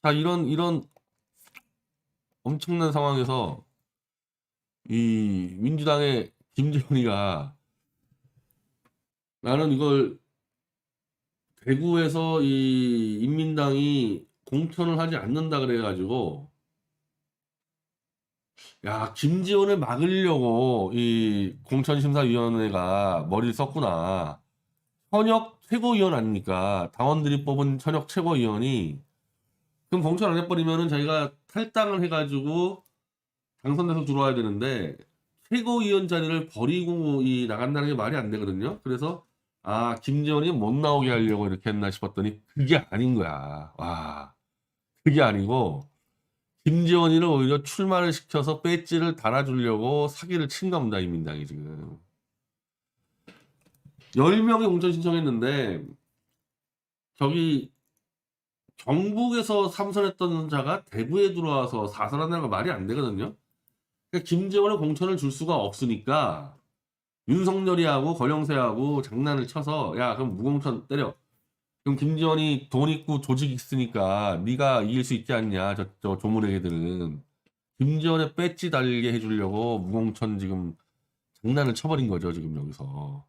자, 이런 엄청난 상황에서 이 민주당의 김재원이가 나는 이걸 대구에서 이 인민당이 공천을 하지 않는다 그래가지고 야, 김지원을 막으려고 이 공천심사위원회가 머리를 썼구나. 현역 최고위원 아닙니까? 당원들이 뽑은 현역 최고위원이 그럼 공천 안 해버리면은 자기가 탈당을 해가지고 당선돼서 들어와야 되는데 최고위원 자리를 버리고 이 나간다는 게 말이 안 되거든요. 그래서 아, 김지원이 못 나오게 하려고 이렇게 했나 싶었더니 그게 아닌 거야. 와, 그게 아니고 김지원이를 오히려 출마를 시켜서 배지를 달아주려고 사기를 친 겁니다. 이 민당이 지금 10명이 공천 신청했는데 저기 경북에서 삼선했던 자가 대구에 들어와서 사선한다는 거 말이 안 되거든요. 그러니까 김재원의 공천을 줄 수가 없으니까 윤석열이하고 권영세하고 장난을 쳐서 야, 그럼 무공천 때려. 그럼 김재원이 돈 있고 조직 있으니까 네가 이길 수 있지 않냐. 저 조물애기들은 김재원의 배지 달게 해주려고 무공천 지금 장난을 쳐버린 거죠. 지금 여기서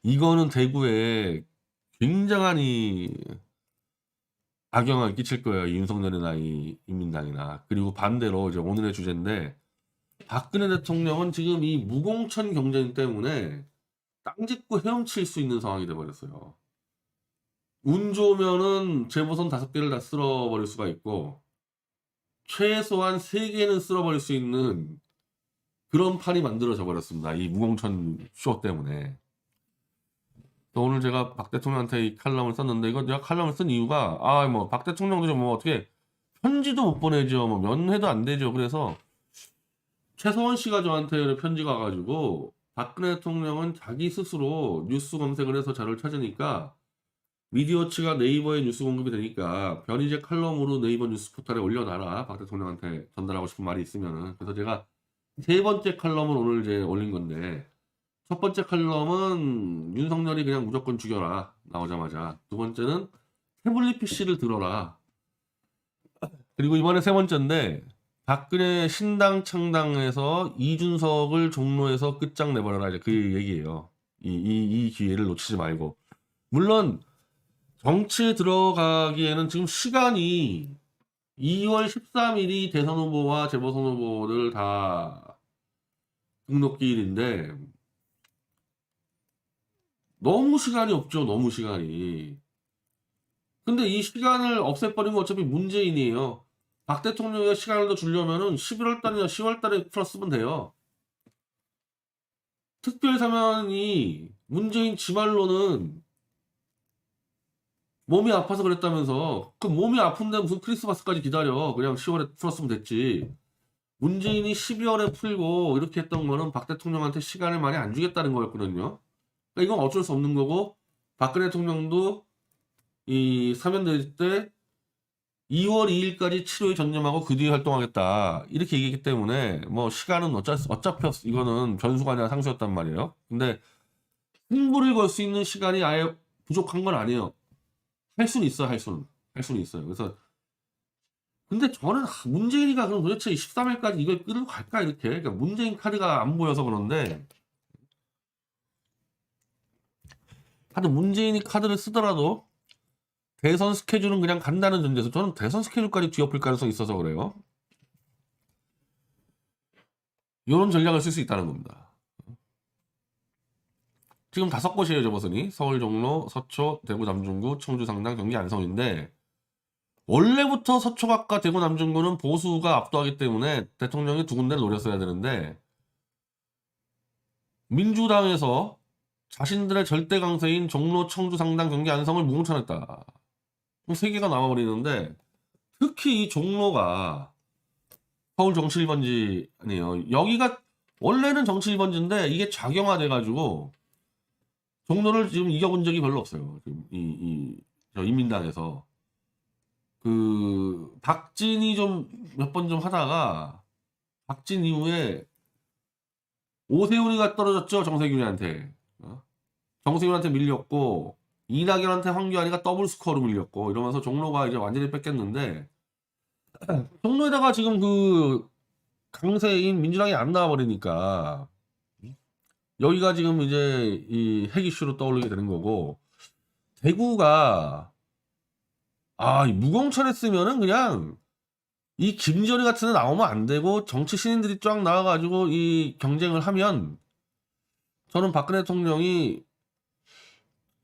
이거는 대구에 굉장한 이 악영향을 끼칠 거예요. 윤석열이나 이 인민당이나. 그리고 반대로 이제 오늘의 주제인데 박근혜 대통령은 지금 이 무공천 경쟁 때문에 땅 짓고 헤엄칠 수 있는 상황이 돼버렸어요. 운 좋으면은 재보선 5개를 다 쓸어버릴 수가 있고 최소한 3개는 쓸어버릴 수 있는 그런 판이 만들어져 버렸습니다. 이 무공천 쇼 때문에. 또 오늘 제가 박 대통령한테 이 칼럼을 썼는데 이거 제가 칼럼을 쓴 이유가 아 뭐 박 대통령도 좀 뭐 어떻게 편지도 못 보내죠. 뭐 면회도 안 되죠. 그래서 최서원 씨가 저한테 편지가 와가지고 박근혜 대통령은 자기 스스로 뉴스 검색을 해서 자료를 찾으니까 미디어치가 네이버에 뉴스 공급이 되니까 변희재 칼럼으로 네이버 뉴스 포털에 올려놔라. 박 대통령한테 전달하고 싶은 말이 있으면은. 그래서 제가 3번째 칼럼을 오늘 이제 올린 건데 첫 번째 칼럼은 윤석열이 그냥 무조건 죽여라. 나오자마자. 두 번째는 태블릿 PC를 들어라. 그리고 이번에 3번째인데 박근혜 신당 창당에서 이준석을 종로에서 끝장내버려라. 이제 그 얘기예요. 이 기회를 놓치지 말고. 물론 정치에 들어가기에는 지금 시간이 2월 13일이 대선 후보와 재보선 후보를 다 등록기일인데 너무 시간이 없죠. 너무 시간이. 근데 이 시간을 없애버리면 어차피 문재인이에요. 박 대통령의 시간을 더 주려면은 11월 달이나 10월 달에 풀었으면 돼요. 특별사면이 문재인 지말로는 몸이 아파서 그랬다면서 그 몸이 아픈데 무슨 크리스마스까지 기다려. 그냥 10월에 풀었으면 됐지. 문재인이 12월에 풀고 이렇게 했던 거는 박 대통령한테 시간을 많이 안 주겠다는 거였거든요. 그러니까 이건 어쩔 수 없는 거고 박근혜 대통령도 이 사면될 때 2월 2일까지 치료에 전념하고 그 뒤에 활동하겠다 이렇게 얘기했기 때문에 뭐 시간은 어차피 이거는 변수가 아니라 상수였단 말이에요. 근데 승부를 걸 수 있는 시간이 아예 부족한 건 아니에요. 할 수는 있어요. 할 수는 있어요. 그래서 근데 저는 문재인이가 그럼 도대체 13일까지 이걸 끌고 갈까 이렇게. 그러니까 문재인 카드가 안 보여서 그런데 하여튼 문재인이 카드를 쓰더라도 대선 스케줄은 그냥 간다는 전제에서 저는 대선 스케줄까지 뒤엎을 가능성이 있어서 그래요. 이런 전략을 쓸 수 있다는 겁니다. 지금 5곳이에요. 저버선이 서울 종로, 서초, 대구 남중구, 청주 상당, 경기 안성인데 원래부터 서초각과 대구 남중구는 보수가 압도하기 때문에 대통령이 2군데를 노렸어야 되는데 민주당에서 자신들의 절대 강세인 종로, 청주 상당, 경기 안성을 무공천했다. 3개가 남아버리는데 특히 이 종로가 서울 정치 1번지 아니에요. 여기가 원래는 정치 1번지인데 이게 작용화돼가지고 종로를 지금 이겨본 적이 별로 없어요. 지금 저 인민당에서 그 박진이 좀 몇 번 좀 하다가 박진 이후에 오세훈이가 떨어졌죠. 정세균한테. 정세균한테 밀렸고 이낙연한테 황교안이가 더블 스코어로 밀렸고 이러면서 종로가 이제 완전히 뺏겼는데 종로에다가 지금 그 강세인 민주당이 안 나와버리니까 여기가 지금 이제 이 핵 이슈로 떠올리게 되는 거고 대구가 이 무공천 했으면은 그냥 이 김지현이 같은 애 나오면 안 되고 정치 신인들이 쫙 나와가지고 이 경쟁을 하면 저는 박근혜 대통령이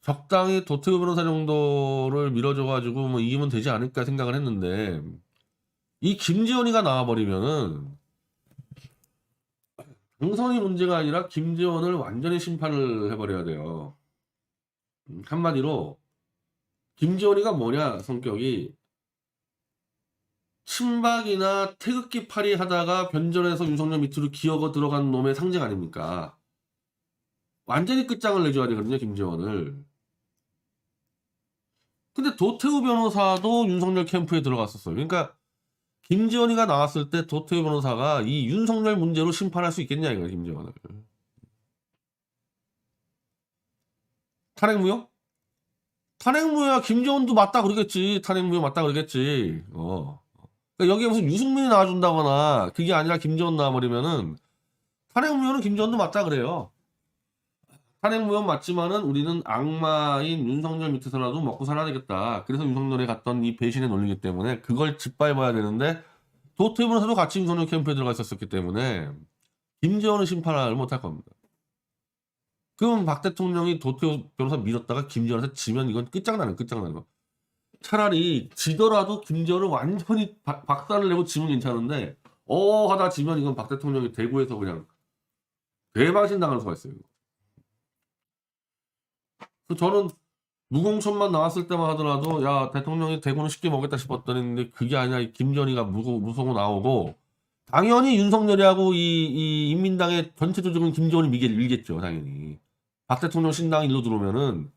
적당히 도태우 변호사 정도를 밀어줘가지고 뭐 이기면 되지 않을까 생각을 했는데 이 김지현이가 나와버리면은 당선이 문제가 아니라 김지현을 완전히 심판을 해버려야 돼요. 한마디로 김지현이가 뭐냐 성격이 친박이나 태극기 팔이 하다가 변절해서 윤석열 밑으로 기어가 들어간 놈의 상징 아닙니까? 완전히 끝장을 내줘야 되거든요 김지현을. 근데 도태우 변호사도 윤석열 캠프에 들어갔었어요. 그러니까 김지현이가 나왔을 때 도태우 변호사가 이 윤석열 문제로 심판할 수 있겠냐 이거야 김지현을. 탄핵무효? 탄핵무효야 김지현도 맞다 그러겠지. 탄핵무효 맞다 그러겠지. 그러니까 여기에 무슨 유승민이 나와준다거나 그게 아니라 김지현 나와버리면은 탄핵무효는 김지현도 맞다 그래요. 탄핵무효 맞지만은 우리는 악마인 윤석열 밑에서라도 먹고 살아야 되겠다. 그래서 윤석열에 갔던 이 배신의 논리이기 때문에 그걸 짓밟아야 되는데 도태우 변호사도 같이 윤석열 캠프에 들어가 있었기 때문에 김지현은 심판을 못할 겁니다. 그럼 박 대통령이 도태우 변호사 밀었다가 김지현한테 지면 이건 끝장나는 거. 차라리 지더라도 김지현을 완전히 박살을 내고 지면 괜찮은데 하다 지면 이건 박 대통령이 대구에서 그냥 대박신 당할 수가 있어요. 그래서 저는 무공천만 나왔을 때만 하더라도 야 대통령이 대구는 쉽게 먹겠다 싶었더니 그게 아니라 김지현이가 무소고 나오고 당연히 윤석열이하고 이 인민당의 전체 조직은 김지현이 밀겠죠 당연히. 박 대통령 신당 일로 들어오면은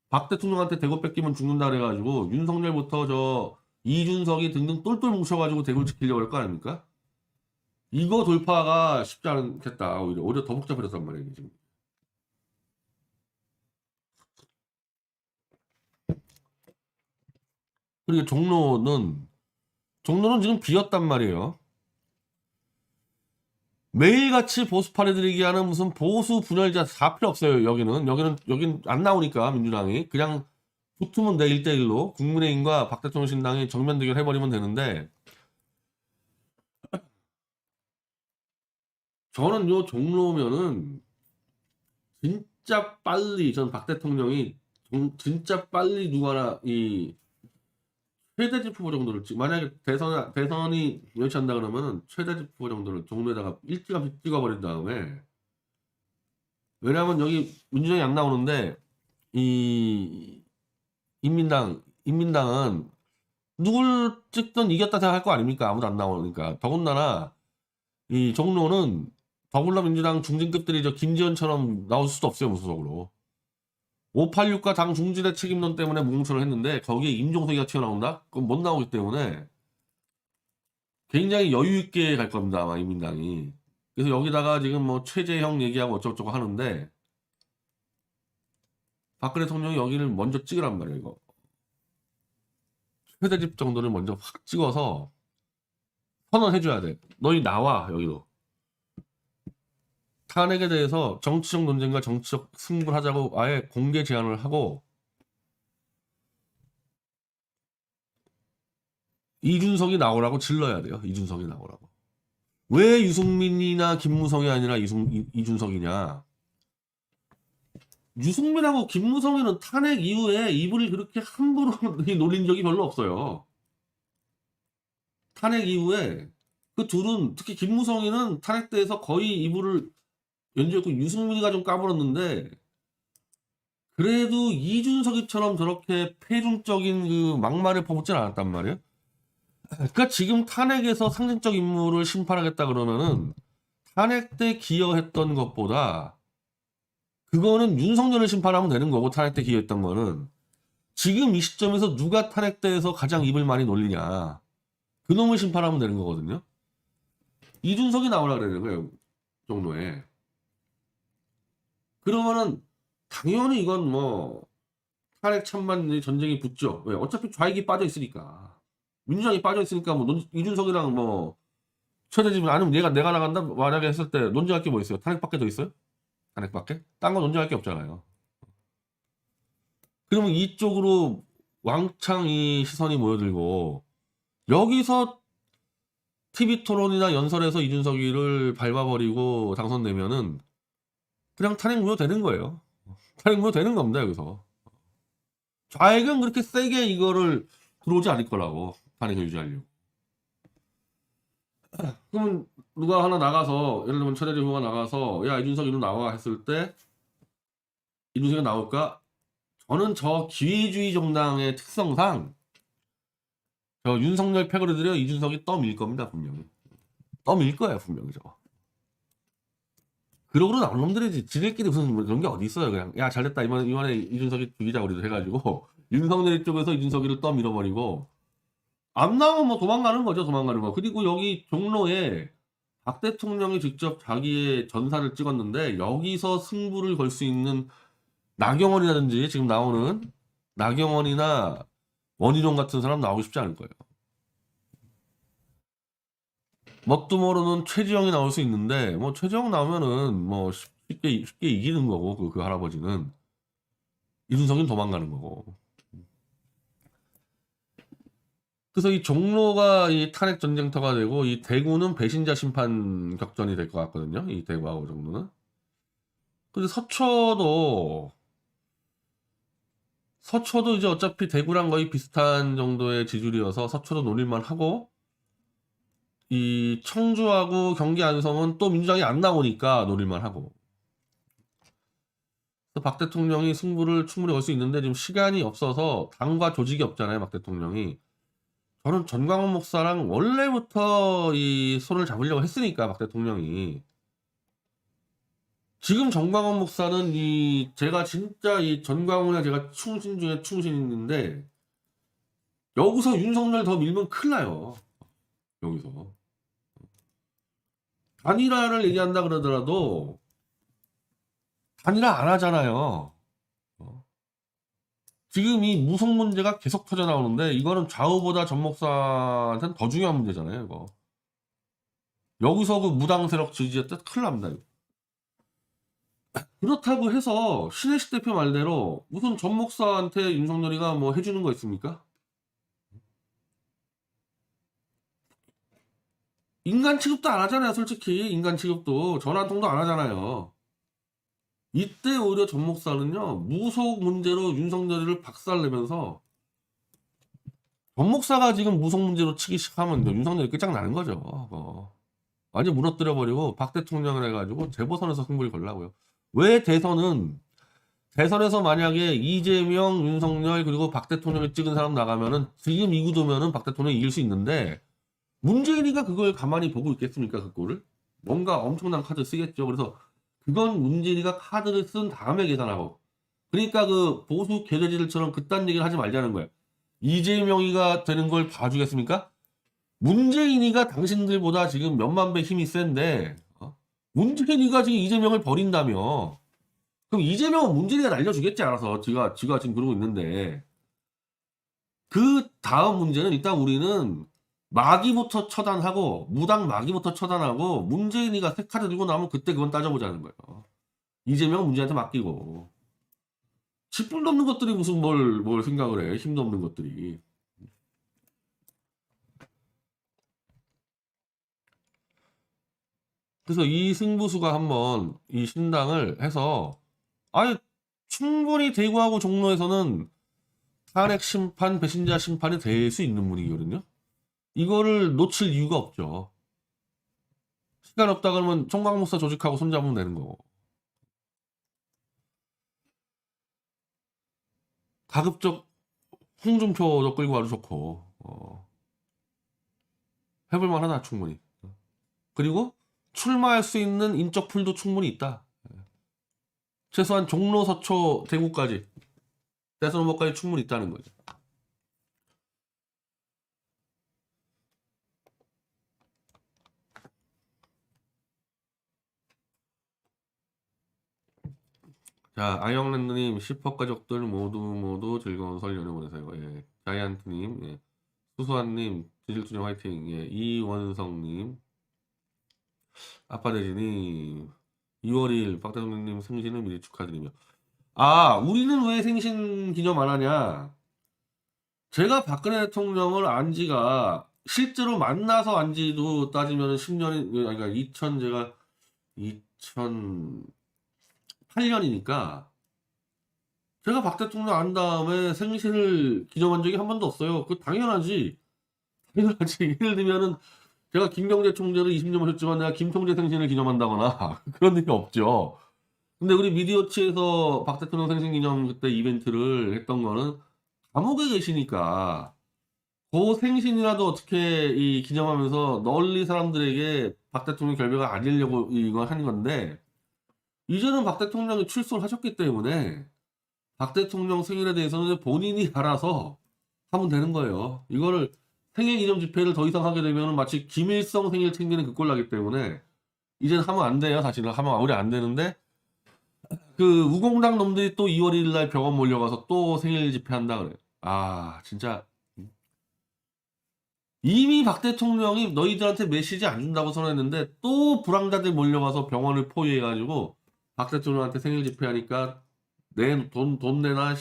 박 대통령한테 대구 뺏기면 죽는다 그래가지고 윤석열부터 저 이준석이 등등 똘똘 뭉쳐가지고 대구를 지키려고 할 거 아닙니까? 이거 돌파가 쉽지 않겠다. 오히려 더 복잡해졌단 말이에요 지금. 그리고 종로는 지금 비었단 말이에요. 매일같이 보수파를 들이게 하는 무슨 보수 분열자 다 필요 없어요. 여기는 안 나오니까 민주당이 그냥 붙으면 돼 1대1로 국민의힘과 박 대통령 신당이 정면 대결 해버리면 되는데 저는 요 종로면은 진짜 빨리 전 박 대통령이 진짜 빨리 누가나 이 최대집 후보 정도를 만약에 대선이 여의치한다 그러면은 최대집 후보 정도를 종로에다가 일찌감치 찍어버린 다음에 왜냐하면 여기 민주당이 안 나오는데 이 인민당은 누굴 찍든 이겼다 생각할 거 아닙니까? 아무도 안 나오니까. 더군다나 이 종로는 더불어민주당 중진급들이 저 김지현처럼 나올 수도 없어요 무소속으로. 586과 당 중진의 책임론 때문에 무공천을 했는데 거기에 임종석이가 튀어나온다? 그건 못 나오기 때문에 굉장히 여유 있게 갈 겁니다 아마 인민당이. 그래서 여기다가 지금 뭐 최재형 얘기하고 어쩌고저쩌고 하는데 박근혜 대통령이 여기를 먼저 찍으란 말이에요 이거. 최대집 정도를 먼저 확 찍어서 선언해줘야 돼. 너희 나와 여기로. 탄핵에 대해서 정치적 논쟁과 정치적 승부를 하자고 아예 공개 제안을 하고 이준석이 나오라고 질러야 돼요. 이준석이 나오라고. 왜 유승민이나 김무성이 아니라 이준석이냐. 유승민하고 김무성이는 탄핵 이후에 이불을 그렇게 함부로 놀린 적이 별로 없어요. 탄핵 이후에 그 둘은 특히 김무성이는 탄핵 때에서 거의 이불을 연주했고 유승민이가 좀 까불었는데 그래도 이준석이처럼 저렇게 패륜적인 그 막말을 퍼붓진 않았단 말이에요. 그러니까 지금 탄핵에서 상징적 인물을 심판하겠다 그러면은 탄핵 때 기여했던 것보다 그거는 윤석열을 심판하면 되는 거고 탄핵 때 기여했던 거는 지금 이 시점에서 누가 탄핵 때에서 가장 입을 많이 놀리냐 그놈을 심판하면 되는 거거든요. 이준석이 나오라 그러는 거예요 종로에. 그러면은 당연히 이건 뭐 탄핵 찬반 전쟁이 붙죠. 왜? 어차피 좌익이 빠져 있으니까. 민주당이 빠져 있으니까 뭐 이준석이랑 뭐 최대집은 아니면 내가 나간다 만약에 했을 때 논쟁할 게 뭐 있어요? 탄핵밖에 더 있어요? 탄핵밖에? 딴 거 논쟁할 게 없잖아요. 그러면 이쪽으로 왕창 이 시선이 모여들고 여기서 TV 토론이나 연설에서 이준석이를 밟아버리고 당선되면은 그냥 탄핵 무효되는 거예요. 탄핵 무효되는 겁니다 여기서. 좌익은 그렇게 세게 이거를 들어오지 않을 거라고 탄핵을 유지하려고. 그러면 누가 하나 나가서 예를 들면 천혜리 후보가 나가서 야 이준석 이리 나와 했을 때 이준석이 나올까? 저는 저 기회주의 정당의 특성상 저 윤석열 패거리 들여 이준석이 떠밀 겁니다 분명히. 떠밀 거예요 분명히 저거. 그러고는 나온 놈들이지 지들끼리 무슨 뭐 그런 게 어디 있어요. 그냥 야 잘됐다 이번에 이준석이 죽이자 우리도 해가지고 윤석열 쪽에서 이준석이를 떠밀어버리고 안 나오면 뭐 도망가는 거죠. 도망가는 거. 그리고 여기 종로에 박 대통령이 직접 자기의 전사를 찍었는데 여기서 승부를 걸 수 있는 나경원이라든지 지금 나오는 나경원이나 원희룡 같은 사람 나오고 싶지 않을 거예요. 뭣도 모르는 최지영이 나올 수 있는데 뭐 최지영 나오면은 뭐 쉽게 이기는 거고 그 할아버지는 이준석이는 도망가는 거고. 그래서 이 종로가 이 탄핵 전쟁터가 되고 이 대구는 배신자 심판 격전이 될 것 같거든요. 이 대구하고 종로는. 근데 서초도 이제 어차피 대구랑 거의 비슷한 정도의 지지율이어서 서초도 노릴만 하고 이 청주하고 경기 안성은 또 민주당이 안 나오니까 노릴만 하고. 박 대통령이 승부를 충분히 걸 수 있는데 지금 시간이 없어서 당과 조직이 없잖아요. 박 대통령이. 저는 전광훈 목사랑 원래부터 이 손을 잡으려고 했으니까 박 대통령이. 지금 전광훈 목사는 이 제가 진짜 이 전광훈이랑 제가 충신 중에 충신인데 여기서 윤석열 더 밀면 큰일 나요. 여기서. 단일화를 얘기한다 그러더라도 단일화 안 하잖아요. 어? 지금 이 무속 문제가 계속 터져 나오는데 이거는 좌우보다 전 목사한테는 더 중요한 문제잖아요. 이거. 여기서 그 무당 세력 지지했다 큰일 납니다. 이거. 그렇다고 해서 신혜식 대표 말대로 무슨 전 목사한테 윤석열이가 뭐 해주는 거 있습니까? 인간 취급도 안 하잖아요. 솔직히 인간 취급도 전화 한 통도 안 하잖아요. 이때 오히려 전 목사는요 무속 문제로 윤석열이를 박살내면서 전 목사가 지금 무속 문제로 치기 시작하면 윤석열이 끝장나는 거죠. 완전 무너뜨려 버리고 박 대통령을 해가지고 재보선에서 승부를 걸라고요. 왜 대선에서 만약에 이재명, 윤석열 그리고 박 대통령을 찍은 사람 나가면은 지금 이 구도면은 박 대통령이 이길 수 있는데 문재인이가 그걸 가만히 보고 있겠습니까? 그 꼴을 뭔가 엄청난 카드 쓰겠죠. 그래서 그건 문재인이가 카드를 쓴 다음에 계산하고 그러니까 그 보수 개돼지들처럼 그딴 얘기를 하지 말자는 거예요. 이재명이가 되는 걸 봐주겠습니까? 문재인이가 당신들보다 지금 몇만 배 힘이 센데 문재인이가 지금 이재명을 버린다며 그럼 이재명은 문재인이가 날려주겠지 알아서 지가 지금 그러고 있는데 그 다음 문제는 일단 우리는 마기부터 처단하고 무당 마기부터 처단하고 문재인이가 새 카드 들고 나오면 그때 그건 따져보자는 거예요. 이재명은 문재인한테 맡기고 쥐뿔 없는 것들이 무슨 뭘 생각을 해 힘도 없는 것들이. 그래서 이 승부수가 한번 이 신당을 해서 아예 충분히 대구하고 종로에서는 탄핵 심판, 배신자 심판이 될 수 있는 분위기거든요. 이거를 놓칠 이유가 없죠. 시간 없다 그러면 총각목사 조직하고 손잡으면 되는 거고. 가급적 홍준표도 끌고 가도 좋고 해볼만 하다 충분히. 그리고 출마할 수 있는 인적 풀도 충분히 있다. 최소한 종로, 서초, 대구까지 대선 후보까지 충분히 있다는 거죠. 자, 아영랜드님, 시퍼 가족들 모두 즐거운 설 연휴 보내세요. 예. 자이언트님, 예. 수수한님, 지질투정 화이팅. 예. 이원성님, 아빠대지님, 2월 2일 박대통령님 생신을 미리 축하드리며. 아, 우리는 왜 생신 기념 안 하냐? 제가 박근혜 대통령을 안 지가 실제로 만나서 안 지도 따지면 10년이, 그러니까 2000, 제가 2008년이니까 제가 박 대통령 안 다음에 생신을 기념한 적이 한 번도 없어요. 그 당연하지. 당연하지. 예를 들면은 제가 김경재 총재를 20년 모셨지만 내가 김 총재 생신을 기념한다거나 그런 일이 없죠. 근데 우리 미디어치에서 박 대통령 생신 기념 그때 이벤트를 했던 거는 감옥에 계시니까 그 생신이라도 어떻게 이 기념하면서 널리 사람들에게 박 대통령 결배가 아니려고 이걸 하는 건데 이제는 박 대통령이 출소를 하셨기 때문에 박 대통령 생일에 대해서는 본인이 알아서 하면 되는 거예요. 이거를 생일 기념 집회를 더 이상 하게 되면 마치 김일성 생일 챙기는 그 꼴 나기 때문에 이제는 하면 안 돼요. 사실은 하면 아무리 안 되는데 그 우공당 놈들이 또 2월 1일 날 병원 몰려가서 또 생일 집회한다 그래. 아 진짜 이미 박 대통령이 너희들한테 메시지 안 준다고 선언했는데 또 불황자들 몰려가서 병원을 포위해가지고 박 대통령한테 생일 집회하니까 내 돈 내놔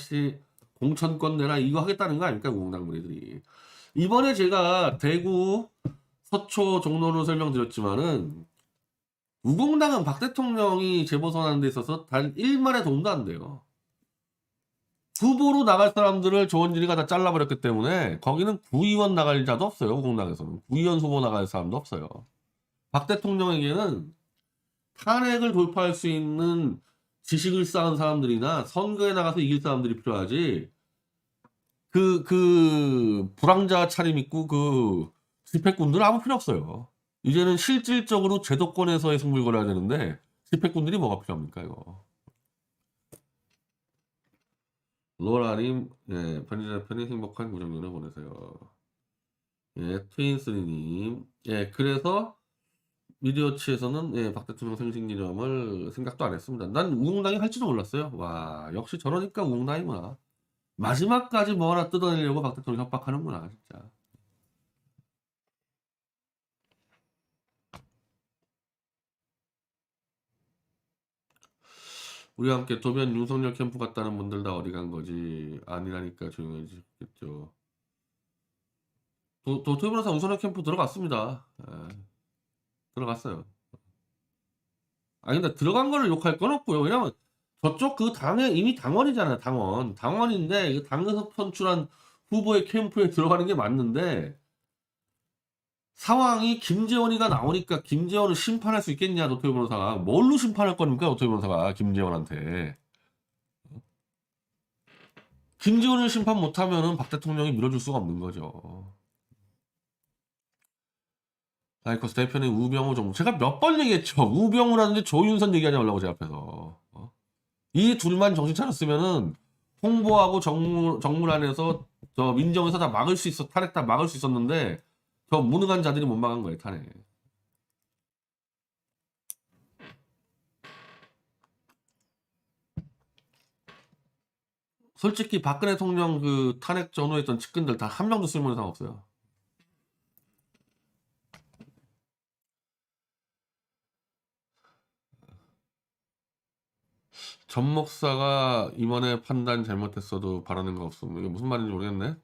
공천권 내놔 이거 하겠다는 거 아닙니까 우공당 무리들이. 이번에 제가 대구 서초 종로를 설명드렸지만은 우공당은 박 대통령이 재보선하는 데 있어서 단 1만의 도움도 안 돼요. 후보로 나갈 사람들을 조원진이가 다 잘라버렸기 때문에 거기는 구의원 나갈 자도 없어요. 우공당에서는. 구의원 후보 나갈 사람도 없어요. 박 대통령에게는 탄핵을 돌파할 수 있는 지식을 쌓은 사람들이나 선거에 나가서 이길 사람들이 필요하지. 불황자 차림 있고 집회꾼들 아무 필요 없어요. 이제는 실질적으로 제도권에서의 승부를 걸어야 되는데 집회꾼들이 뭐가 필요합니까 이거. 로라님, 예, 편의자편이 행복한 구정년을 보내세요. 예, 트윈스리님, 예, 그래서 미디어치에서는 예, 박 대통령 생신 기념을 생각도 안 했습니다. 난 우공당이 할지도 몰랐어요. 와, 역시 저러니까 우공당이구나. 마지막까지 뭐 하나 뜯어내려고 박 대통령 협박하는구나, 진짜. 우리와 함께 도변 윤석열 캠프 갔다는 분들 다 어디 간 거지? 아니라니까 조용해지겠죠. 도토 변호사 윤석열 캠프 들어갔습니다. 예, 들어갔어요. 아니 근데 들어간 거를 욕할 건 없고요. 왜냐면 저쪽 그 당에 이미 당원이잖아요. 당원인데 그 당에서 선출한 후보의 캠프에 들어가는 게 맞는데 상황이 김재원이가 나오니까 김재원을 심판할 수 있겠냐 노태우 변호사가. 뭘로 심판할 겁니까 노태우 변호사가 김재원한테. 김재원을 심판 못하면은 박 대통령이 밀어줄 수가 없는 거죠. 라이커스 대표는 우병우 정부. 제가 몇 번 얘기했죠. 우병우라든지 조윤선 얘기하지 말라고 제 앞에서. 이 둘만 정신 차렸으면은 홍보하고 정물 안에서 저 민정에서 다 막을 수 있어 탄핵 다 막을 수 있었는데 저 무능한 자들이 못 막은 거예요 탄핵. 솔직히 박근혜 대통령 그 탄핵 전후했던 측근들 다 한 명도 쓸모있는 사람 없어요. 전 목사가 이번에 판단 잘못했어도 바라는 거 없음. 이게 무슨 말인지 모르겠네.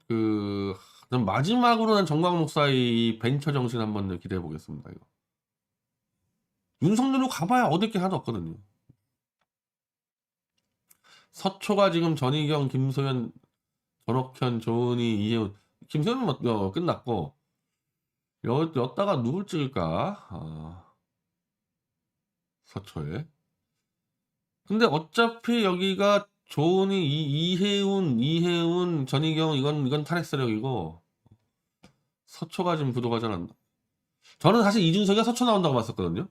전 마지막으로는 정광 목사의 이 벤처 정신 한번 기대해 보겠습니다. 이거. 윤석열로 가봐야 얻을 게 하나도 없거든요. 서초가 지금 전희경, 김소연, 전옥현, 조은희, 이혜훈. 김소연은 끝났고 여다가 누굴 찍을까? 서초에. 근데 어차피 여기가 조은희, 이혜훈, 전희경 이건 탄핵 세력이고 서초가 지금 구도가 잘 안 나. 저는 사실 이준석이가 서초 나온다고 봤었거든요.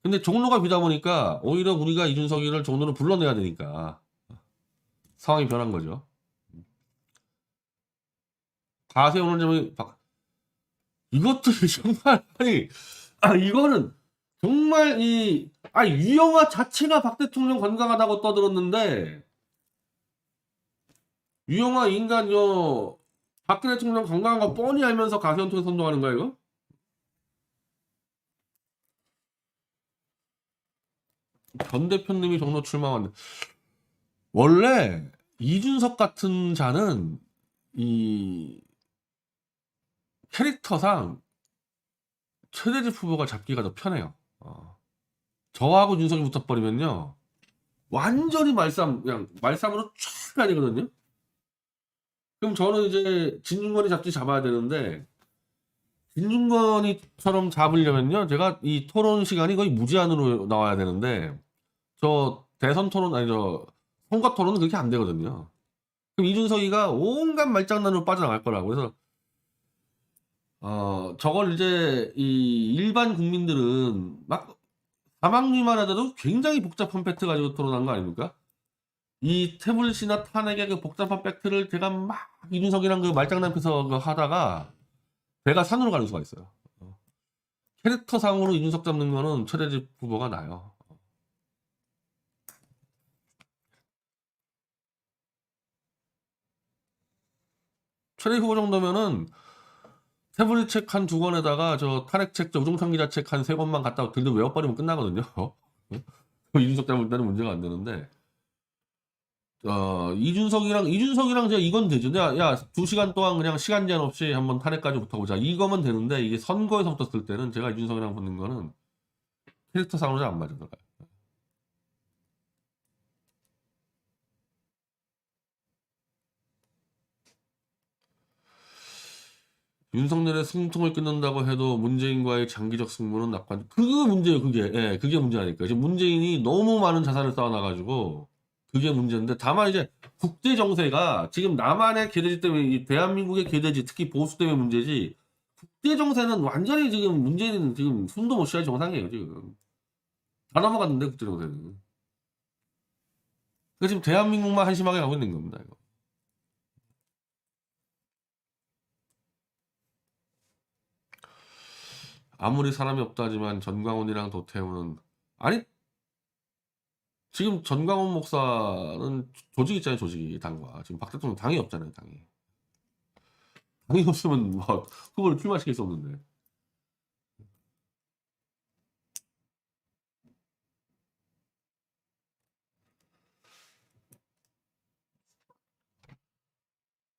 근데 종로가 비다 보니까 오히려 우리가 이준석이를 종로로 불러내야 되니까 상황이 변한 거죠. 가세오는 점이 이것도 정말 아니 이거는 정말 유영아 자체가 박 대통령 건강하다고 떠들었는데, 유영아 인간 박근혜 대통령 건강한 거 뻔히 알면서 가세현 통해 선동하는 거야 이거? 전 대표님이 종로 출마하는데, 원래 이준석 같은 자는 이 캐릭터상 최대집 후보가 잡기가 더 편해요. 저하고 윤석이 붙어버리면요, 완전히 그냥 말싸움으로 쫙 가야 되거든요. 그럼 저는 이제 진중권이 잡지 잡아야 되는데, 진중권이처럼 잡으려면요, 제가 이 토론 시간이 거의 무제한으로 나와야 되는데, 저 대선 토론, 아니, 선거 토론은 그렇게 안 되거든요. 그럼 이준석이가 온갖 말장난으로 빠져나갈 거라고. 그래서, 저걸 이제 이 일반 국민들은 막 사망위만 하더라도 굉장히 복잡한 팩트 가지고 토론한 거 아닙니까? 이 태블릿이나 탄핵의 그 복잡한 팩트를 제가 막 이준석이랑 그 말장난에서 하다가 배가 산으로 가는 수가 있어요. 캐릭터상으로 이준석 잡는 거는 최대집 후보가 나요. 최대 후보 정도면은 태블릿 책 한 두 권에다가 저 탄핵 책, 저 우종찬 기자 책 한 세 권만 갖다 들고 외워버리면 끝나거든요. 이준석 잡을 때는 문제가 안 되는데, 이준석이랑 제가 이건 되죠. 야, 2시간 동안 그냥 시간 제한 없이 한번 탄핵까지 붙어보자. 이거면 되는데, 이게 선거에서 붙었을 때는 제가 이준석이랑 붙는 거는 캐릭터상으로 잘 안 맞아요. 윤석열의 승통을 끊는다고 해도 문재인과의 장기적 승부는 낙관. 그게 문제예요, 그게. 예, 그게 문제라니까. 지금 문재인이 너무 많은 자산을 쌓아놔가지고, 그게 문제인데, 다만 이제 국제 정세가 지금 남한의 개돼지 때문에, 이 대한민국의 개돼지, 특히 보수 때문에 문제지, 국제 정세는 완전히 지금 문재인은 지금 숨도 못 쉬할 정상이에요, 지금. 다 넘어갔는데, 국제 정세는. 그 지금 대한민국만 한심하게 가고 있는 겁니다, 이거. 아무리 사람이 없다지만 전광훈이랑 도태우는, 아니, 지금 전광훈 목사는 조직 있잖아요, 조직이, 당과. 지금 박 대통령 당이 없잖아요, 당이. 당이 없으면 뭐 후보를 출마시킬 수 없는데.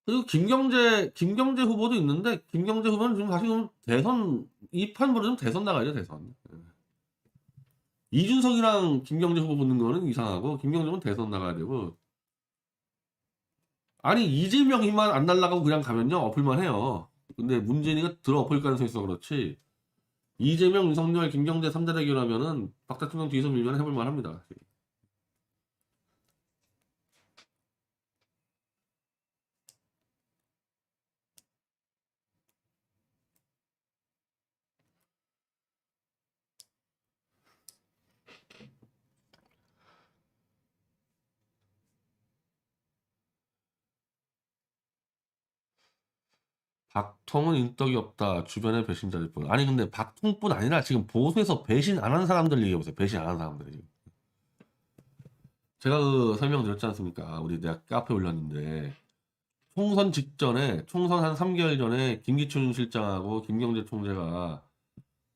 그리고 김경재 후보도 있는데, 김경재 후보는 지금 사실은 대선, 이 판으로 좀 대선 나가죠, 대선. 이준석이랑 김경재 후보 붙는 거는 이상하고, 김경재는 대선 나가야 되고, 아니, 이재명이만 안 날라가고 그냥 가면요, 엎을만 해요. 근데 문재인이가 들어 엎을 가능성이 있어 그렇지. 이재명, 윤석열, 김경재 3자 대결하면은 박 대통령 뒤에서 밀면 해볼만 합니다. 박통은 인덕이 없다. 주변에 배신자들 뿐. 아니 근데 박통뿐 아니라 지금 보수에서 배신 안 한 사람들 얘기해보세요. 배신 안 한 사람들이 지금. 제가 그 설명드렸지 않습니까? 우리 내가 카페 올렸는데, 총선 직전에, 총선 한 3개월 전에 김기춘 실장하고 김경재 총재가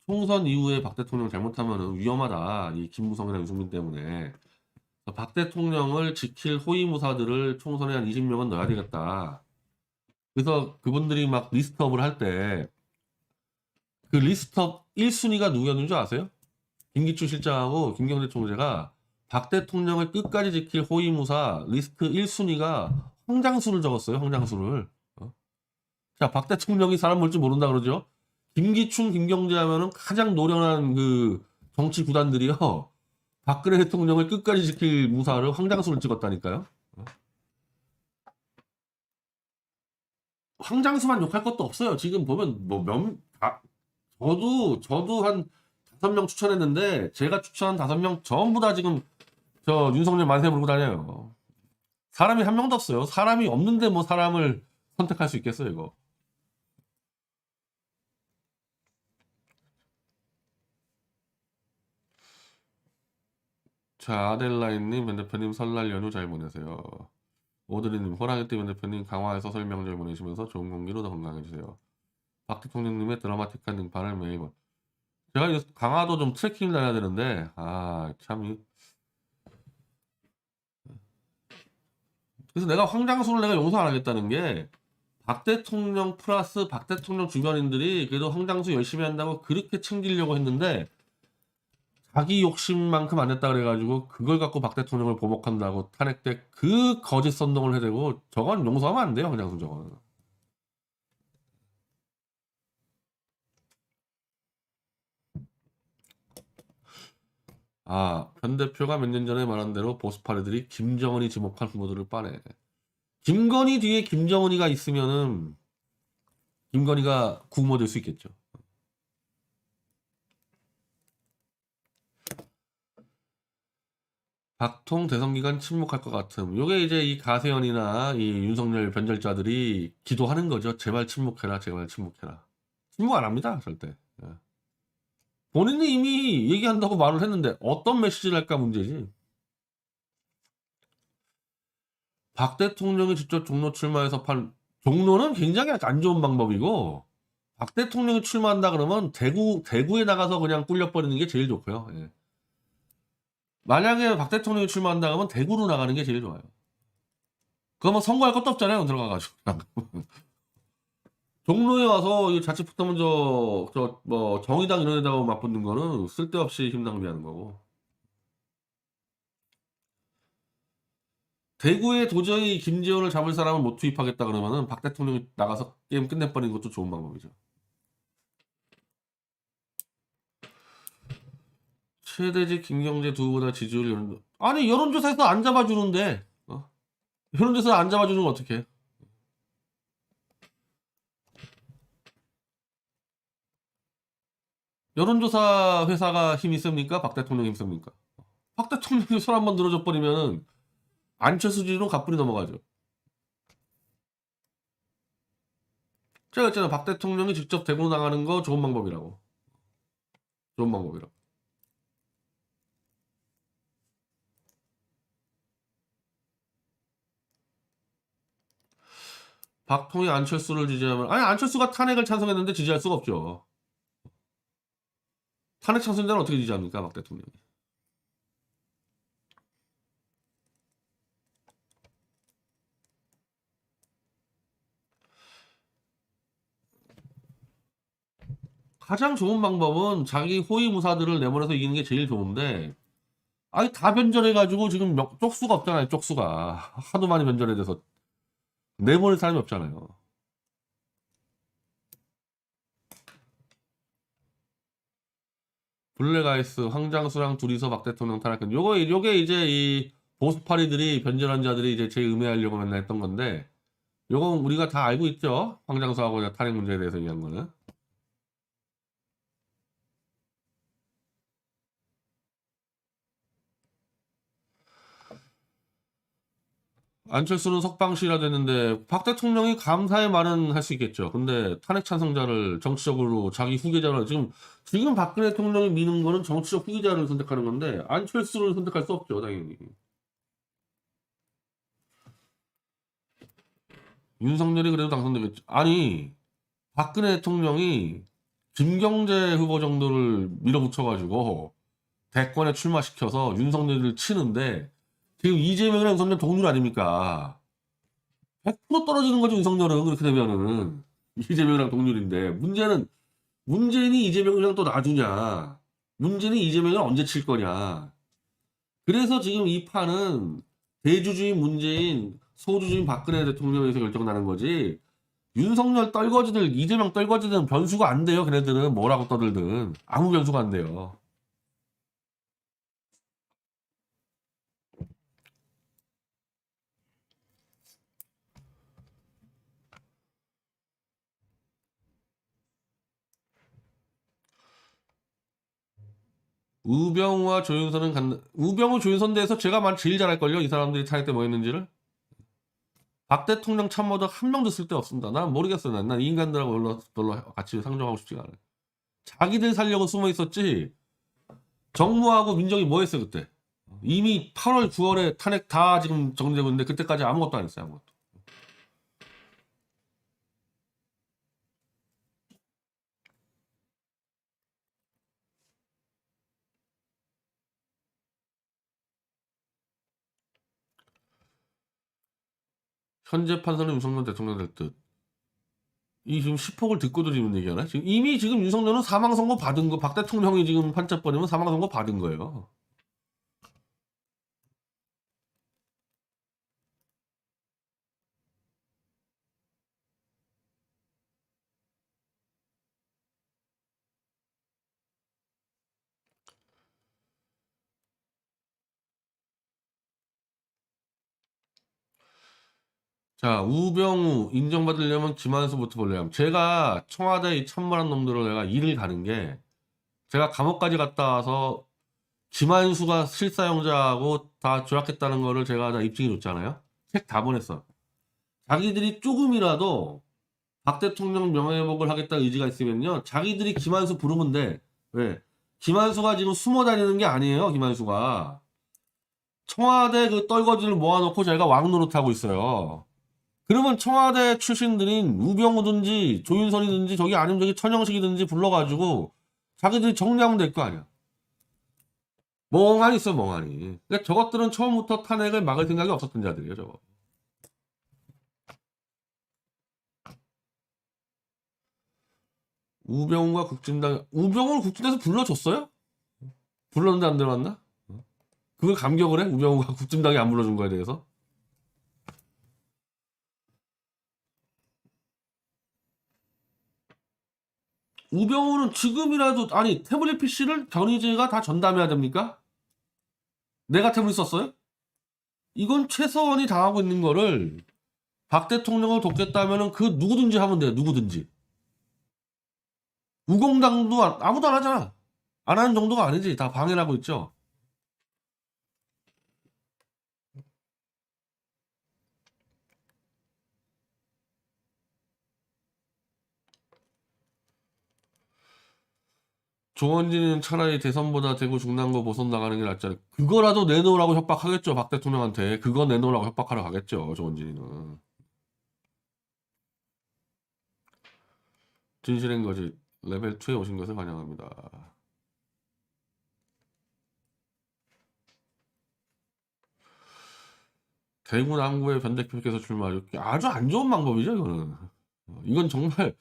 총선 이후에 박 대통령 잘못하면 위험하다. 이 김무성이랑 유승민 때문에. 박 대통령을 지킬 호위무사들을 총선에 한 20명은 넣어야 되겠다. 그래서 그분들이 막 리스트업을 할 때, 그 리스트업 1순위가 누구였는 줄 아세요? 김기춘 실장하고 김경재 총재가 박 대통령을 끝까지 지킬 호위무사 리스트 1순위가 황장수를 적었어요. 황장수를. 자, 박 대통령이 사람 볼 줄 모른다 그러죠. 김기춘, 김경재 하면은 가장 노련한 그 정치 구단들이요, 박근혜 대통령을 끝까지 지킬 무사를 황장수를 찍었다니까요. 황장수만 욕할 것도 없어요. 지금 보면 저도 한 5명 추천했는데, 제가 추천한 5명 전부 다 지금 저 윤석열 만세 부르고 다녀요. 사람이 한 명도 없어요. 사람이 없는데 뭐 사람을 선택할 수 있겠어요, 이거. 자, 아델라인님, 변 대표님 설날 연휴 잘 보내세요. 오드리님, 호랑이띠 변 대표님 강화해서 설명 잘 보내시면서 좋은 공기로 더 건강해주세요. 박 대통령님의 드라마틱한 등판을 매일 제가 강화도 좀 트레킹을 다녀야 되는데 참 그래서 내가 황장수를 내가 용서 안 하겠다는 게 박 대통령 플러스 박 대통령 주변인들이 그래도 황장수 열심히 한다고 그렇게 챙기려고 했는데 자기 욕심만큼 안 됐다 그래가지고 그걸 갖고 박 대통령을 보복한다고 탄핵 때 그 거짓 선동을 해대고 저건 용서하면 안 돼요. 황장수 저건. 변 대표가 몇 년 전에 말한 대로 보수파리들이 김정은이 지목한 후보들을 빠네. 김건희 뒤에 김정은이가 있으면은 김건희가 국모 될 수 있겠죠. 박통 대선 기간 침묵할 것 같음. 요게 이제 이 가세현이나 이 윤석열 변절자들이 기도하는 거죠. 제발 침묵해라, 제발 침묵해라. 침묵 안 합니다, 절대. 예. 본인이 이미 얘기한다고 말을 했는데 어떤 메시지를 할까 문제지. 박 대통령이 직접 종로 출마해서 종로는 굉장히 안 좋은 방법이고 박 대통령이 출마한다 그러면 대구에 나가서 그냥 꿀려버리는 게 제일 좋고요. 예. 만약에 박 대통령이 출마한다 그러면 대구로 나가는 게 제일 좋아요. 그러면 선거할 것도 없잖아요. 들어가가지고. 종로에 와서 자칫부터면 뭐 정의당 이런 데다가 맞붙는 거는 쓸데없이 힘 낭비하는 거고. 대구에 도저히 김재원을 잡을 사람을 못 투입하겠다 그러면은 박 대통령이 나가서 게임 끝내버리는 것도 좋은 방법이죠. 최대직 김경재 두 후보다 지지율 아니 여론조사에서 안 잡아주는데 여론조사 안 잡아주는 건 어떡해. 여론조사 회사가 힘이 셉니까? 박 대통령이 힘 셉니까? 박 대통령이 손 한번 들어줘 버리면은 안철수 지지로 가뿐히 넘어가죠. 제가 했잖아요. 박 대통령이 직접 대구로 나가는 거 좋은 방법이라고. 좋은 방법이라고. 박통이 안철수를 지지하면 아니 안철수가 탄핵을 찬성했는데 지지할 수가 없죠. 탄핵 찬성자는 어떻게 지지합니까? 박 대통령이. 가장 좋은 방법은 자기 호위무사들을 내보내서 이기는 게 제일 좋은데 아니 다 변절해가지고 지금 쪽수가 없잖아요. 쪽수가 하도 많이 변절해 돼서 내보낼 사람이 없잖아요. 블랙아이스 황장수랑 둘이서 박 대통령 탄핵한 요게 이제 이 보수파리들이 변절한 자들이 이제 재음해하려고 맨날 했던 건데 요건 우리가 다 알고 있죠. 황장수하고 탄핵 문제에 대해서 얘기한 거는. 안철수는 석방시라 됐는데 박 대통령이 감사의 말은 할 수 있겠죠. 근데 탄핵 찬성자를 정치적으로 자기 후계자를 지금 박근혜 대통령이 미는 거는 정치적 후계자를 선택하는 건데 안철수를 선택할 수 없죠, 당연히. 윤석열이 그래도 당선되겠죠. 아니 박근혜 대통령이 김경재 후보 정도를 밀어붙여가지고 대권에 출마시켜서 윤석열을 치는데 지금 이재명이랑 윤석열 동률 아닙니까? 100% 떨어지는 거죠, 윤석열은. 그렇게 되면은. 이재명이랑 동률인데. 문재인이 이재명이랑 또 놔주냐. 문재인이 이재명을 언제 칠 거냐. 그래서 지금 이 판은 대주주인 문재인, 소주주인 박근혜 대통령에서 결정나는 거지. 윤석열 떨거지들, 이재명 떨거지들은 변수가 안 돼요. 걔네들은 뭐라고 떠들든. 아무 변수가 안 돼요. 우병우와 조윤선은 우병우 조윤선 대해서 제가 제일 잘할걸요. 이 사람들이 탄핵 때 뭐 했는지를. 박 대통령 참모도 한 명도 쓸 데 없습니다. 난 모르겠어요. 난 이 인간들하고 별로 같이 상종하고 싶지가 않아요. 자기들 살려고 숨어 있었지. 정무하고 민정이 뭐 했어요 그때. 이미 8월, 9월에 탄핵 다 지금 정리되고 있는데 그때까지 아무것도 안 했어요. 아무것도. 현재 판사는 윤석열 대통령 될 듯. 이 지금 10폭을 듣고도 지금 얘기하나? 지금 이미 지금 윤석열은 사망선고 받은 거, 박 대통령이 지금 판짜버리면 사망선고 받은 거예요. 자, 우병우 인정받으려면 김한수부터 볼래요. 제가 청와대 이 천만한 놈들을 내가 일을 가는 게 제가 감옥까지 갔다 와서 김한수가 실사용자하고 다 조작했다는 거를 제가 다 입증해 줬잖아요. 책 다 보냈어. 자기들이 조금이라도 박 대통령 명예회복을 하겠다는 의지가 있으면요. 자기들이 김한수 부르면 돼. 왜? 김한수가 지금 숨어 다니는 게 아니에요. 김한수가. 청와대 그 떨거지를 모아놓고 저희가 왕노릇하고 있어요. 그러면 청와대 출신들인 우병우든지 조윤선이든지 저기 아니면 저기 천영식이든지 불러가지고 자기들이 정리하면 될 거 아니야. 멍하니 있어 멍하니. 그러니까 저것들은 처음부터 탄핵을 막을 생각이 없었던 자들이에요. 저거. 우병우가 국진당 우병우를 국진에서 불러줬어요? 불렀는데 안 들어왔나? 그걸 감격을 해? 우병우가 국진당에 안 불러준 거에 대해서? 우병우는 지금이라도 아니 태블릿 PC를 전의제가 다 전담해야 됩니까? 내가 태블릿 썼어요? 이건 최서원이 당하고 있는 거를 박 대통령을 돕겠다면은 그 누구든지 하면 돼요. 누구든지. 우공당도 아무도 안 하잖아. 안 하는 정도가 아니지. 다 방해를 하고 있죠. 조원진은 차라리 대선보다 대구 중랑구 보선 나가는 게 낫지 않을까. 그거라도 내놓으라고 협박하겠죠. 박 대통령한테. 그거 내놓으라고 협박하러 가겠죠. 조원진이는. 진실인 거지. 레벨 2에 오신 것을 환영합니다. 대구 남구에 변 대표께서 출마하죠. 아주 안 좋은 방법이죠, 이거는. 이건 정말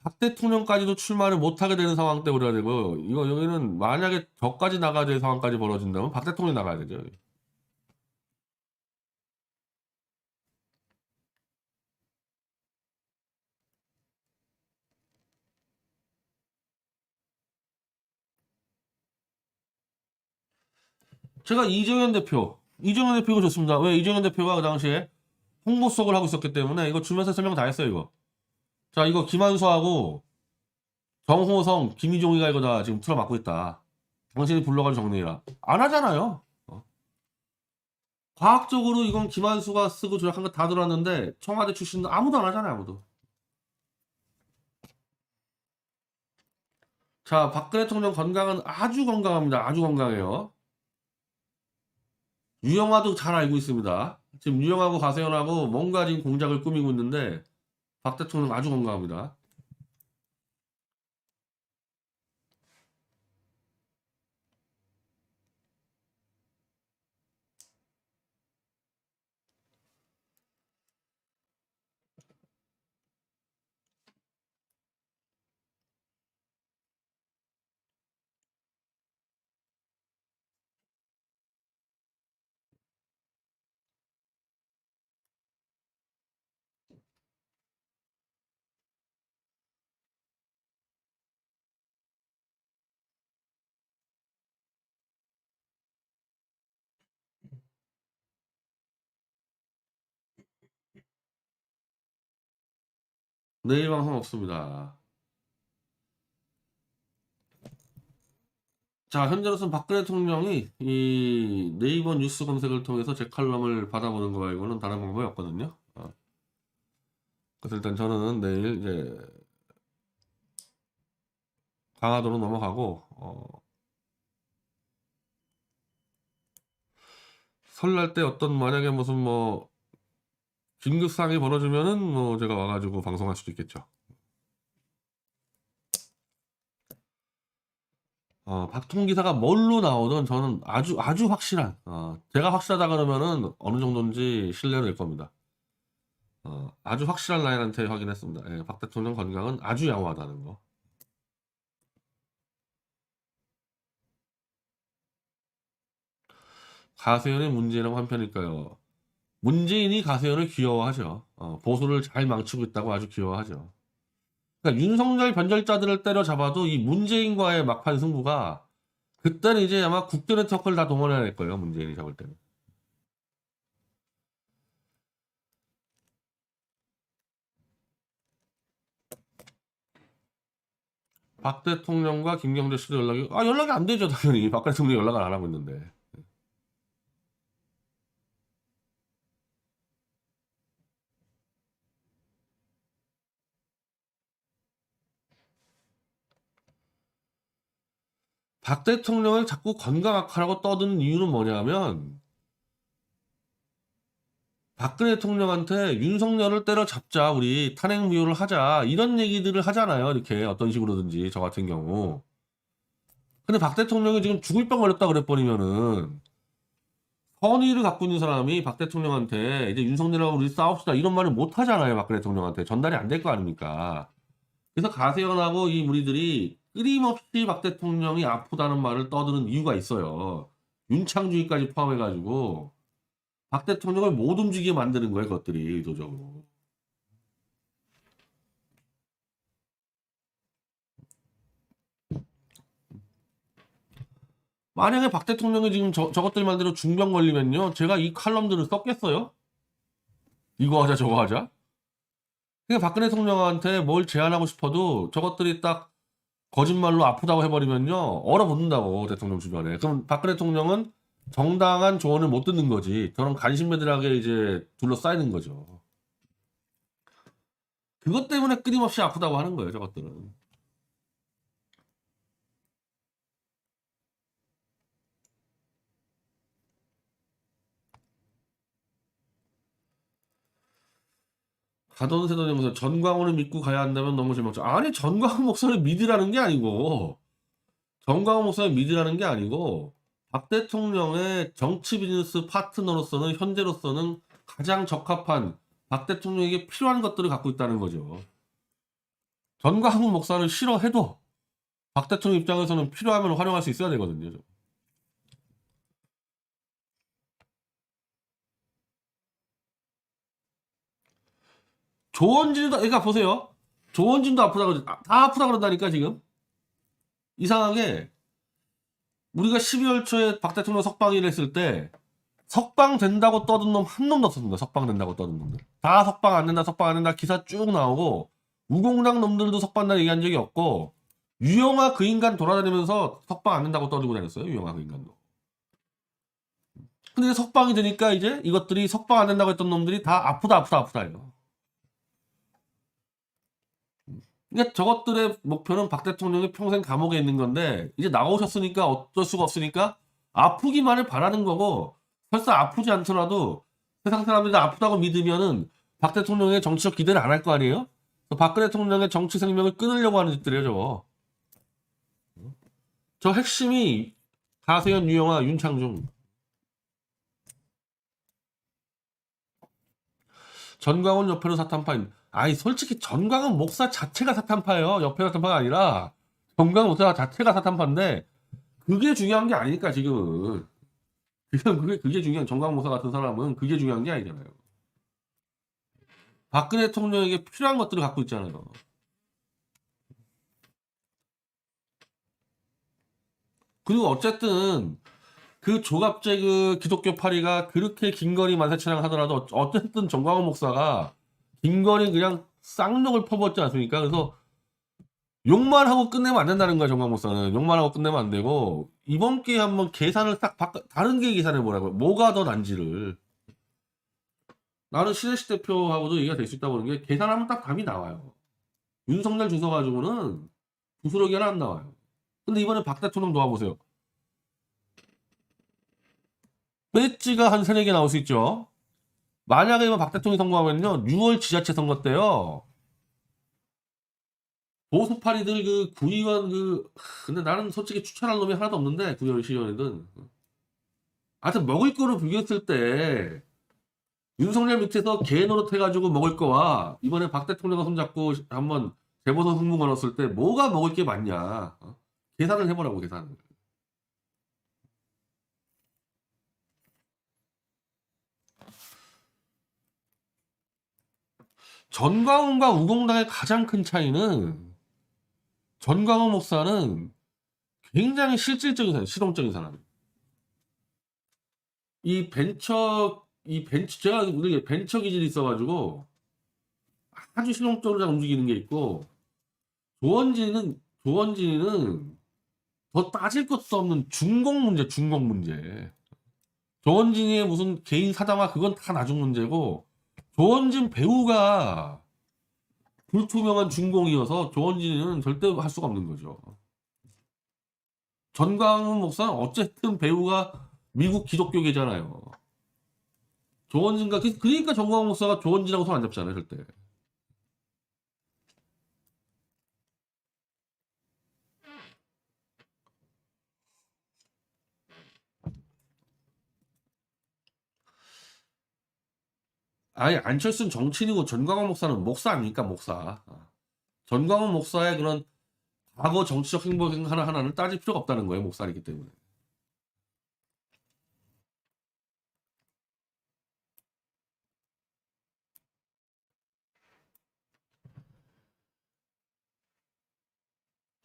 박 대통령까지도 출마를 못하게 되는 상황 때 그래야 되고, 이거 여기는 만약에 저까지 나가야 될 상황까지 벌어진다면 박 대통령이 나가야 되죠. 제가 이정현 대표가 좋습니다. 왜 이정현 대표가 그 당시에 홍보석을 하고 있었기 때문에 이거 주면서 설명 다 했어요, 이거. 자, 이거 김한수하고 정호성, 김희종이가 이거 다 지금 틀어막고 있다. 당신이 불러가지고 정리해라. 안 하잖아요. 과학적으로 이건 김한수가 쓰고 조작한 거 다 들어왔는데 청와대 출신도 아무도 안 하잖아요, 아무도. 자, 박근혜 대통령 건강은 아주 건강합니다. 아주 건강해요. 유영아도 잘 알고 있습니다. 지금 유영하고 가세현하고 뭔가 지금 공작을 꾸미고 있는데 박 대통령 아주 건강합니다. 내일 방송 없습니다. 자, 현재로서는 박근혜 대통령이 이 네이버 뉴스 검색을 통해서 제 칼럼을 받아보는 거 말고는 다른 방법이 없거든요. 그래서 일단 저는 내일 이제 강화도로 넘어가고 설날 때 어떤 만약에 무슨 뭐 긴급 사항이 벌어지면은 뭐 제가 와가지고 방송할 수도 있겠죠. 박통 기사가 뭘로 나오든 저는 아주 확실한, 제가 확실하다 그러면은 어느 정도인지 신뢰를 낼 겁니다. 아주 확실한 라인한테 확인했습니다. 예, 박 대통령 건강은 아주 양호하다는 거. 가세현의 문재인하고 한편일까요? 문재인이 가세현을 귀여워하죠. 보수를 잘 망치고 있다고 아주 귀여워하죠. 그러니까 윤석열 변절자들을 때려잡아도 이 문재인과의 막판 승부가 그때는 이제 아마 국대 네트워크를 다 동원해야 될 거예요. 문재인이 잡을 때는. 박 대통령과 김경재 씨도 연락이 안 되죠. 당연히 박 대통령이 연락을 안 하고 있는데. 박 대통령을 자꾸 건강 악화라고 떠드는 이유는 뭐냐면 박근혜 대통령한테 윤석열을 때려잡자, 우리 탄핵 무효를 하자, 이런 얘기들을 하잖아요. 이렇게 어떤 식으로든지 저 같은 경우. 근데 박 대통령이 지금 죽을 병 걸렸다 그래버리면은 선의를 갖고 있는 사람이 박 대통령한테 이제 윤석열하고 우리 싸웁시다 이런 말을 못 하잖아요. 박근혜 대통령한테 전달이 안 될 거 아닙니까? 그래서 가세현하고 이 무리들이 끊임없이 박 대통령이 아프다는 말을 떠드는 이유가 있어요. 윤창주의까지 포함해가지고 박 대통령을 못 움직이게 만드는 거예요. 그것들이 의도적으로. 만약에 박 대통령이 지금 저것들 만대로 중병 걸리면요. 제가 이 칼럼들을 썼겠어요? 이거 하자 저거 하자? 그러니까 박근혜 대통령한테 뭘 제안하고 싶어도 저것들이 딱 거짓말로 아프다고 해버리면요. 얼어붙는다고 대통령 주변에. 그럼 박근혜 대통령은 정당한 조언을 못 듣는 거지. 저런 간신배들에게 이제 둘러싸이는 거죠. 그것 때문에 끊임없이 아프다고 하는 거예요. 저것들은. 가돈세돈 연구소 전광훈을 믿고 가야 한다면 너무 재밌죠. 아니 전광훈 목사를 믿으라는 게 아니고 전광훈 목사를 믿으라는 게 아니고 박 대통령의 정치 비즈니스 파트너로서는 현재로서는 가장 적합한 박 대통령에게 필요한 것들을 갖고 있다는 거죠. 전광훈 목사를 싫어해도 박 대통령 입장에서는 필요하면 활용할 수 있어야 되거든요. 조원진도 그러니까 보세요. 조원진도 아프다 그러지. 다 아프다 그런다니까 지금. 이상하게 우리가 12월 초에 박 대통령 석방일 했을 때 석방 된다고 떠든 놈 한 놈도 없었습니다. 석방 된다고 떠든 놈들. 다 석방 안 된다, 석방 안 된다 기사 쭉 나오고 우공당 놈들도 석방다 얘기한 적이 없고 유영아 그 인간 돌아다니면서 석방 안 된다고 떠들고 다녔어요. 유영아 그 인간도. 근데 석방이 되니까 이제 이것들이 석방 안 된다고 했던 놈들이 다 아프다예요. 그러니까 저것들의 목표는 박 대통령이 평생 감옥에 있는 건데 이제 나오셨으니까 어쩔 수가 없으니까 아프기만을 바라는 거고 설사 아프지 않더라도 세상 사람들이 아프다고 믿으면은 박 대통령의 정치적 기대를 안 할 거 아니에요? 박근혜 대통령의 정치 생명을 끊으려고 하는 짓들이에요, 저거. 저 핵심이 가세현, 유영아, 윤창중. 전광훈 옆에로 사탄파인. 아니 솔직히 전광훈 목사 자체가 사탄파예요. 옆에 사탄파가 아니라 전광훈 목사 자체가 사탄파인데 그게 중요한 게 아니니까 지금은. 그게 중요한 전광훈 목사 같은 사람은 그게 중요한 게 아니잖아요. 박근혜 대통령에게 필요한 것들을 갖고 있잖아요. 그리고 어쨌든 그 조갑제 그 기독교 파리가 그렇게 긴거리 만세차량 하더라도 어쨌든 정광훈 목사가 긴거리 그냥 쌍욕을 퍼붓지 않습니까? 그래서 욕만 하고 끝내면 안 된다는 거야. 정광훈 목사는 욕만 하고 끝내면 안 되고 이번 기회에 한번 계산을 딱 다른 게 계산해 보라고요. 뭐가 더 난지를. 나는 신혜식 대표하고도 얘기가 될 수 있다고 보는 게 계산하면 딱 답이 나와요. 윤석열 주소 가지고는 부스러기 하나 안 나와요. 근데 이번에 박 대통령 놓아보세요. 배지가 한 세네 개 나올 수 있죠. 만약에 박 대통령이 선거하면요, 6월 지자체 선거 때요, 보수파리들 그 구의원 근데 나는 솔직히 추천할 놈이 하나도 없는데, 구의원 시의원이든. 하여튼 먹을 거로 비교했을 때, 윤석열 밑에서 개 노릇해가지고 먹을 거와, 이번에 박 대통령과 손잡고 한번 재보선 승부 걸었을 때, 뭐가 먹을 게 많냐. 계산을 해보라고, 계산을. 전광훈과 우공당의 가장 큰 차이는, 전광훈 목사는 굉장히 실질적인 사람, 실용적인 사람. 제가 우리 벤처 기질이 있어가지고 아주 실용적으로 움직이는 게 있고, 조원진이는 더 따질 것도 없는 중공 문제. 조원진이의 무슨 개인 사담화 그건 다 나중 문제고, 조원진 배우가 불투명한 중공이어서 조원진이는 절대 할 수가 없는 거죠. 전광훈 목사는 어쨌든 배우가 미국 기독교계잖아요. 조원진과 그러니까 전광훈 목사가 조원진하고 손 안 잡잖아요, 절대. 아니, 안철수는 정치인이고 전광훈 목사는 목사 아닙니까, 목사. 전광훈 목사의 그런 과거 정치적 행보 하나하나는 따질 필요가 없다는 거예요, 목사이기 때문에.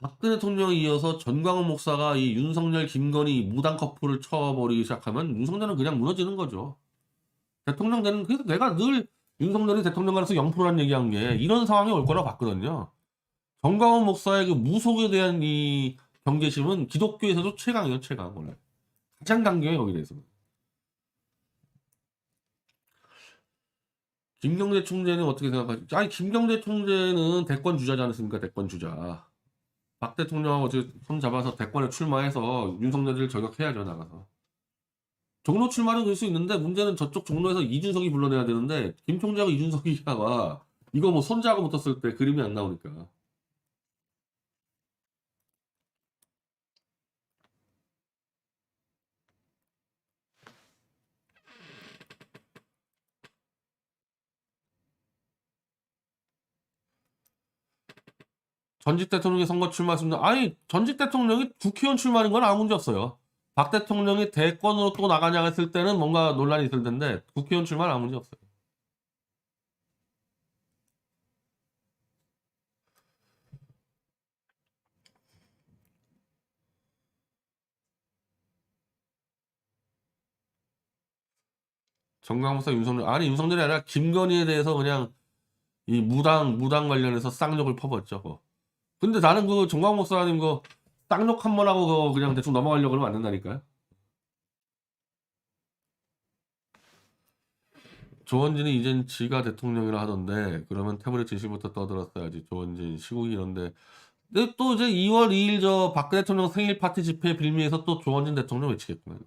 박근혜 대통령에 이어서 전광훈 목사가 이 윤석열, 김건희 무당 커플을 쳐버리기 시작하면 윤석열은 그냥 무너지는 거죠. 대통령 되는, 그래서 내가 늘 윤석열이 대통령 가서 0%라는 얘기한 게 이런 상황이 올 거라고 봤거든요. 정광훈 목사의 그 무속에 대한 이 경계심은 기독교에서도 최강이에요, 최강. 원래 가장 강경해, 거기에 대해서. 김경재 총재는 어떻게 생각하지? 아니, 김경재 총재는 대권 주자지 않습니까? 대권 주자. 박 대통령하고 손 잡아서 대권에 출마해서 윤석열을 저격해야죠, 나가서. 종로 출마는 될 수 있는데, 문제는 저쪽 종로에서 이준석이 불러내야 되는데, 김 총재하고 이준석이가 이거 뭐 손자하고 붙었을 때 그림이 안 나오니까. 전직 대통령이 선거 출마했습니다. 아니, 전직 대통령이 국회의원 출마하는 건 아무 문제 없어요. 박 대통령이 대권으로 또 나가냐 했을 때는 뭔가 논란이 있을 텐데, 국회의원 출마는 아무 문제 없어요. 정강목사 윤석열, 아니, 윤석열이 아니라 김건희에 대해서 그냥 이 무당 관련해서 쌍욕을 퍼붓죠. 그거. 근데 나는 그 정광 목사님 그 쌍욕 한 번 하고 그냥 대충 넘어가려고 그러면 안 된다니까요. 조원진이 이젠 지가 대통령이라 하던데, 그러면 태블릿 진실부터 떠들었어야지. 조원진 시국이 이런데. 근데 또 이제 2월 2일 저 박근혜 대통령 생일 파티 집회 빌미에서 또 조원진 대통령 외치겠구나.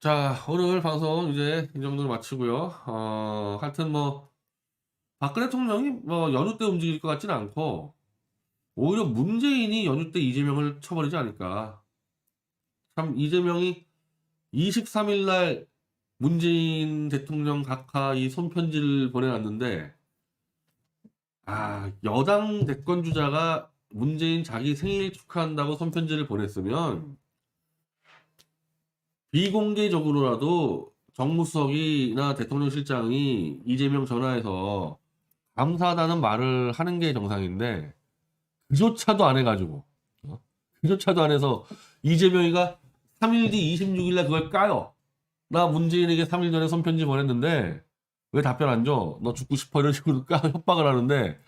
자, 오늘 방송 이제 이 정도로 마치고요. 하여튼 뭐 박근혜 대통령이 뭐 연휴 때 움직일 것 같지는 않고, 오히려 문재인이 연휴 때 이재명을 쳐버리지 않을까. 참, 이재명이 23일 날 문재인 대통령 각하 이 손편지를 보내놨는데, 여당 대권 주자가 문재인 자기 생일 축하한다고 손편지를 보냈으면 비공개적으로라도 정무수석이나 대통령 실장이 이재명 전화해서 감사하다는 말을 하는 게 정상인데, 그조차도 안 해가지고, 그조차도 안 해서 이재명이가 3일 뒤 26일 날 그걸 까요. 나 문재인에게 3일 전에 손편지 보냈는데 왜 답변 안 줘? 너 죽고 싶어, 이런 식으로 협박을 하는데,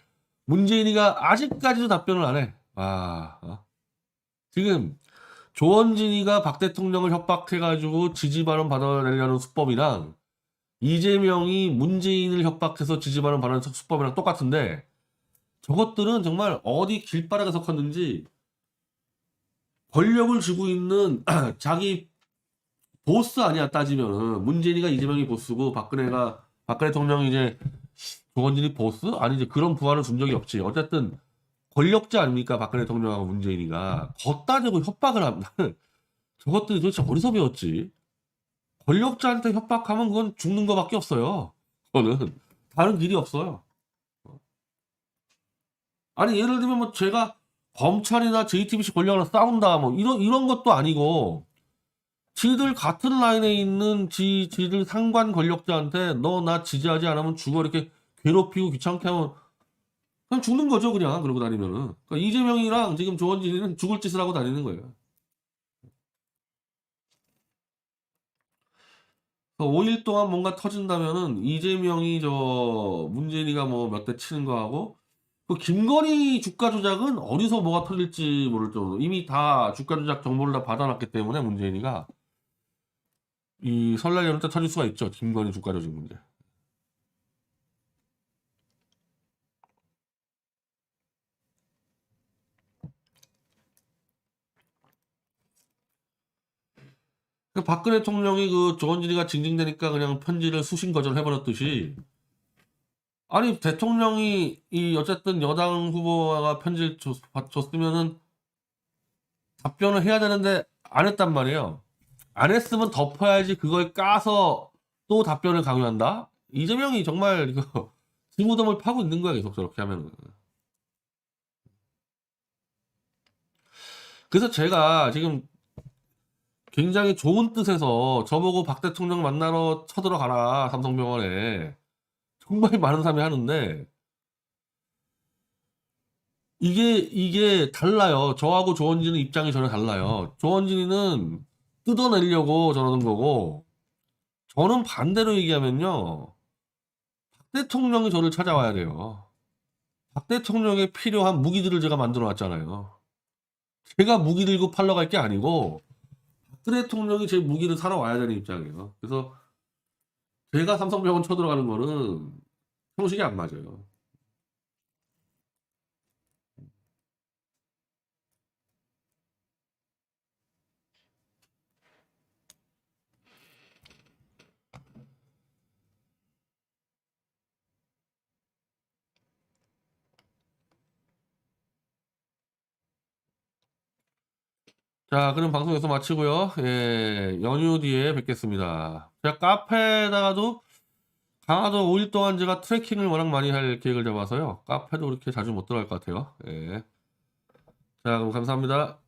문재인이가 아직까지도 답변을 안 해. 지금 조원진이가 박 대통령을 협박해가지고 지지 발언 받아내려는 수법이랑 이재명이 문재인을 협박해서 지지 발언 받아내는 수법이랑 똑같은데 저것들은 정말 어디 길바닥에서 컸는지 권력을 쥐고 있는 자기 보스 아니야 따지면은 문재인이가 이재명이 보스고 박근혜 대통령이 이제 조원진이 보스? 아니 이제 그런 부하를 준 적이 없지. 어쨌든 권력자 아닙니까 박근혜 대통령하고 문재인이가 걷다 대고 협박을 하면 저것들이 도대체 어디서 배웠지? 권력자한테 협박하면 그건 죽는 거밖에 없어요. 그거는 다른 길이 없어요. 아니 예를 들면 뭐 제가 검찰이나 JTBC 권력이랑 싸운다 뭐 이런 것도 아니고 지들 같은 라인에 있는 지들 상관 권력자한테 너 나 지지하지 않으면 죽어 이렇게 괴롭히고 귀찮게 하면 그냥 죽는 거죠 그냥 그러고 다니면은. 그러니까 이재명이랑 지금 조원진이는 죽을 짓을 하고 다니는 거예요. 5일 동안 뭔가 터진다면은 이재명이 저 문재인이가 뭐 몇 대 치는 거 하고 그 김건희 주가 조작은 어디서 뭐가 터질지 모를 정도 이미 다 주가 조작 정보를 다 받아놨기 때문에 문재인이가 이 설날 연휴 때 터질 수가 있죠. 김건희 주가 조작 문제. 그 박근혜 대통령이 그 조원진이가 징징대니까 그냥 편지를 수신 거절 해버렸듯이 아니 대통령이 이 어쨌든 여당 후보가 편지를 줬으면은 답변을 해야 되는데 안 했단 말이에요. 안 했으면 덮어야지 그걸 까서 또 답변을 강요한다? 이재명이 정말 이거 징후덤을 파고 있는 거야 계속 저렇게 하면은. 그래서 제가 지금 굉장히 좋은 뜻에서 저보고 박 대통령 만나러 쳐들어가라 삼성병원에 정말 많은 사람이 하는데 이게 달라요. 저하고 조원진은 입장이 전혀 달라요. 조원진이는 뜯어내려고 저러는 거고 저는 반대로 얘기하면요. 박 대통령이 저를 찾아와야 돼요. 박 대통령에 필요한 무기들을 제가 만들어 놨잖아요. 제가 무기 들고 팔러 갈 게 아니고 박 대통령이 제 무기를 사러 와야 되는 입장이에요. 그래서 제가 삼성병원 쳐들어가는 거는 형식이 안 맞아요. 자, 그럼 방송 여기서 마치고요. 예, 연휴 뒤에 뵙겠습니다. 제가 카페에다가도 강화도 5일 동안 제가 트레킹을 워낙 많이 할 계획을 잡아서요. 카페도 그렇게 자주 못 들어갈 것 같아요. 예. 자, 그럼 감사합니다.